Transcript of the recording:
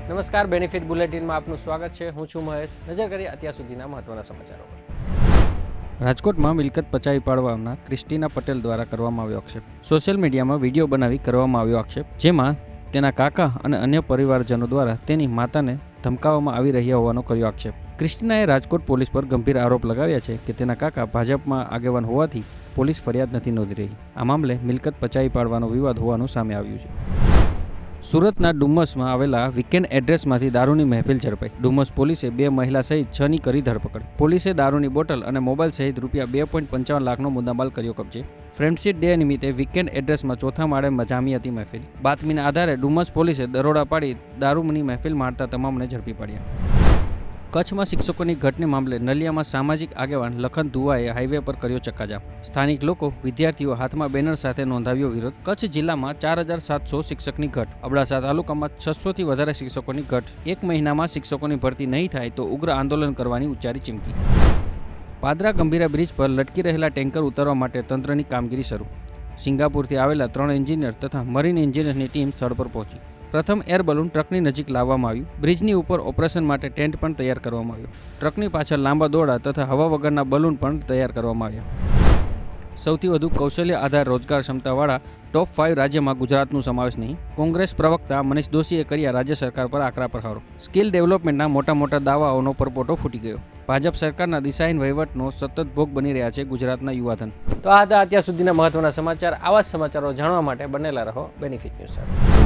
નમસ્કાર, બેનિફિટ બુલેટિનમાં આપનું સ્વાગત છે. હું છું મહેશ. નજર કરીએ અત્યાર સુધીના મહત્વના સમાચારો પર. રાજકોટમાં મિલકત પચાવી પાડવાના ક્રિસ્ટીના પટેલ દ્વારા કરવામાં આવ્યો આક્ષેપ. સોશિયલ મીડિયામાં વિડીયો બનાવી કરવામાં આવ્યો આક્ષેપ, જેમાં તેના કાકા અને અન્ય પરિવારજનો દ્વારા તેની માતાને ધમકાવવામાં આવી રહ્યા હોવાનો કર્યો આક્ષેપ. ક્રિસ્ટીનાએ રાજકોટ પોલીસ પર ગંભીર આરોપ લગાવ્યા છે કે તેના કાકા ભાજપમાં આગેવાન હોવાથી પોલીસ ફરિયાદ નથી નોંધી રહી. આ મામલે મિલકત પચાવી પાડવાનો વિવાદ હોવાનું સામે આવ્યું છે. સુરતના ડુમસમાં આવેલા વીકેન્ડ એડ્રેસમાંથી દારૂની મહેફિલ ઝડપાઈ. ડુમસ પોલીસે 2 મહિલા સહિત 6ની કરી ધરપકડ. પોલીસે દારૂની બોટલ અને મોબાઈલ સહિત ₹2.55 લાખનો મુદ્દામાલ કર્યો કબજે. ફ્રેન્ડશીપ ડે નિમિત્તે વીકેન્ડ એડ્રેસમાં ચોથા માળે જામી હતી મહેફિલ. બાતમીના આધારે ડુમસ પોલીસે દરોડા પાડી દારૂની મહેફિલ મારતા તમામને ઝડપી પાડ્યા. કચ્છમાં શિક્ષકોની ઘટને મામલે નલિયામાં સામાજિક આગેવાન લખન ધુવાએ હાઈવે પર કર્યો ચક્કાજામ. સ્થાનિક લોકો, વિદ્યાર્થીઓ હાથમાં બેનર સાથે નોંધાવ્યો વિરોધ. કચ્છ જિલ્લામાં 4700 શિક્ષકની ઘટ. અબડાસા તાલુકામાં 600થી વધારે શિક્ષકોની ઘટ. 1 મહિનામાં શિક્ષકોની ભરતી નહીં થાય તો ઉગ્ર આંદોલન કરવાની ઉચ્ચારી ચીમકી. પાદરા ગંભીરા બ્રિજ પર લટકી રહેલા ટેન્કર ઉતારવા માટે તંત્રની કામગીરી શરૂ. સિંગાપુરથી આવેલા 3 એન્જિનિયર તથા મરીન એન્જિનિયરની ટીમ સ્થળ પર પહોંચી. પ્રથમ એર બલૂન ટ્રકની નજીક લાવવામાં આવ્યું. બ્રિજની ઉપર ઓપરેશન માટે ટેન્ટ પણ તૈયાર કરવામાં આવ્યો. ટ્રકની પાછળ લાંબા દોરડા તથા હવા વગરના બલૂન પણ તૈયાર કરવામાં આવ્યા. સૌથી વધુ કૌશલ્ય આધાર રોજગાર ક્ષમતાવાળા ટોપ 5 રાજ્યમાં ગુજરાતનું સમાવેશ નહીં. કોંગ્રેસ પ્રવક્તા મનીષ દોશીએ કર્યા રાજ્ય સરકાર પર આકરા પ્રહારો. સ્કિલ ડેવલપમેન્ટના મોટા દાવાઓનો પરપોટો ફૂટી ગયો. ભાજપ સરકારના દિશાહીન વહીવટનો સતત ભોગ બની રહ્યા છે ગુજરાતના યુવાધન. તો આ હતા અત્યાર સુધીના મહત્વના સમાચાર. આવા જ સમાચારો જાણવા માટે બનેલા રહો બેનિફિટ ન્યૂઝ સાથે.